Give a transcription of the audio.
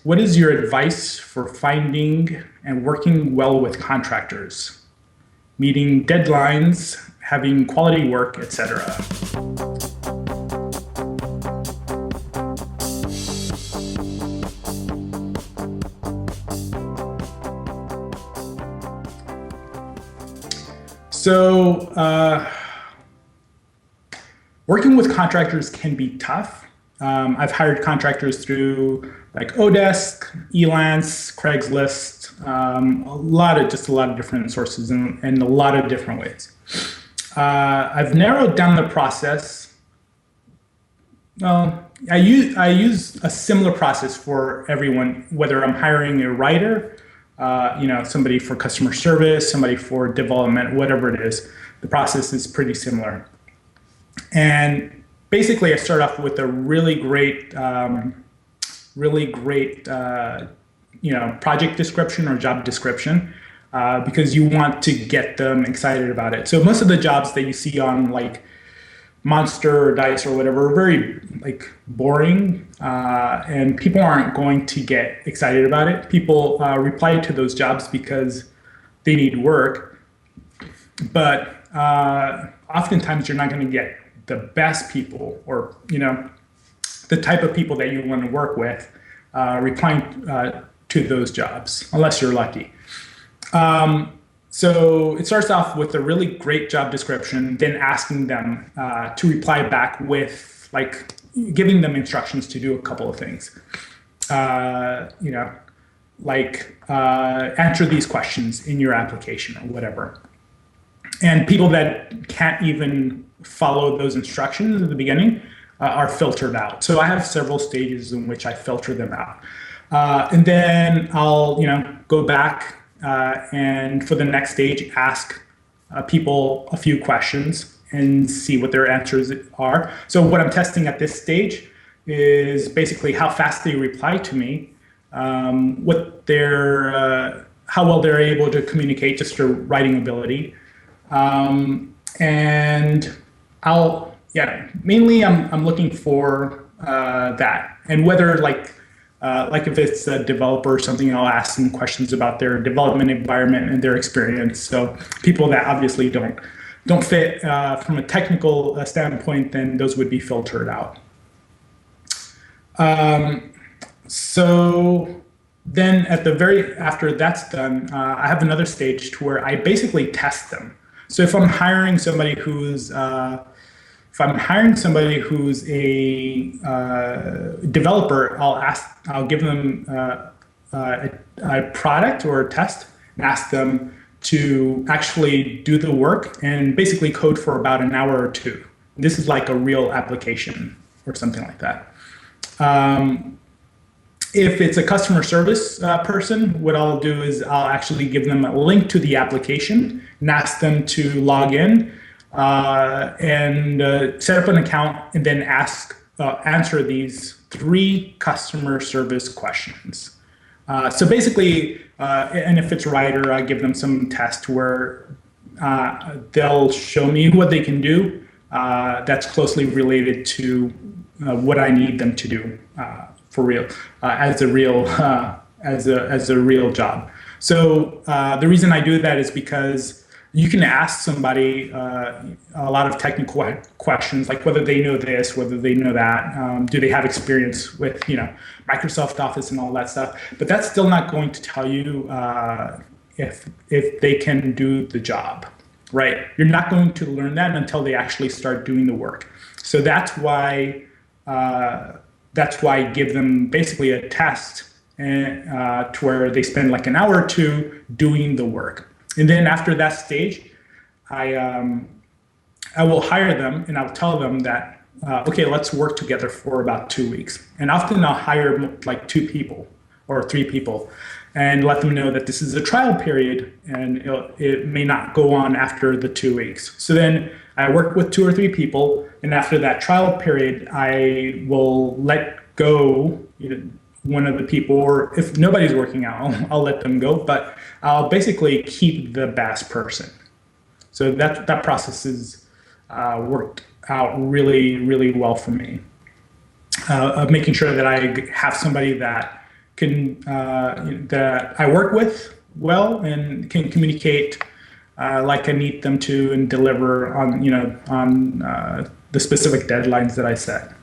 what is your advice for finding and working well with contractors, meeting deadlines, having quality work, etc.? So working with contractors can be tough. I've hired contractors through like Odesk, Elance, Craigslist, a lot of different sources and a lot of different ways. I've narrowed down the process. Well, I use a similar process for everyone, whether I'm hiring a writer, somebody for customer service, somebody for development, whatever it is. The process is pretty similar. And basically, I start off with a really great project description or job description, because you want to get them excited about it. So most of the jobs that you see on like Monster or Dice or whatever are very like boring, and people aren't going to get excited about it. People reply to those jobs because they need work, but oftentimes you're not going to get the best people, or the type of people that you want to work with, replying to those jobs, unless you're lucky. So it starts off with a really great job description, then asking them to reply back with like giving them instructions to do a couple of things. Answer these questions in your application or whatever. And people that can't even follow those instructions at the beginning are filtered out. So I have several stages in which I filter them out. And then I'll go back and for the next stage, ask people a few questions and see what their answers are. So what I'm testing at this stage is basically how fast they reply to me, what their how well they're able to communicate, just their writing ability. And mainly I'm looking for that, and whether like if it's a developer or something, I'll ask them questions about their development environment and their experience. So people that obviously don't fit from a technical standpoint, then those would be filtered out. So then after that's done, I have another stage to where I basically test them. So if I'm hiring somebody who's a developer, I'll give them a product or a test and ask them to actually do the work and basically code for about an hour or two. This is like a real application or something like that. If it's a customer service person, what I'll do is I'll actually give them a link to the application and ask them to log in and set up an account, and then answer these 3 customer service questions. So basically, and if it's a writer, I give them some test where they'll show me what they can do that's closely related to what I need them to do for real, as a real job. So the reason I do that is because you can ask somebody a lot of technical questions, like whether they know this, whether they know that, do they have experience with Microsoft Office and all that stuff. But that's still not going to tell you if they can do the job, right? You're not going to learn that until they actually start doing the work. So that's why I give them basically a test to where they spend like an hour or two doing the work. And then after that stage, I will hire them and I'll tell them that, okay, let's work together for about 2 weeks. And often I'll hire like 2 people or 3 people and let them know that this is a trial period and it may not go on after the 2 weeks. So then I work with 2 or 3 people, and after that trial period, I will let go one of the people, or if nobody's working out, I'll let them go, but I'll basically keep the best person. So that process has worked out really, really well for me, of making sure that I have somebody that that I work with well and can communicate like I need them to and deliver on the specific deadlines that I set.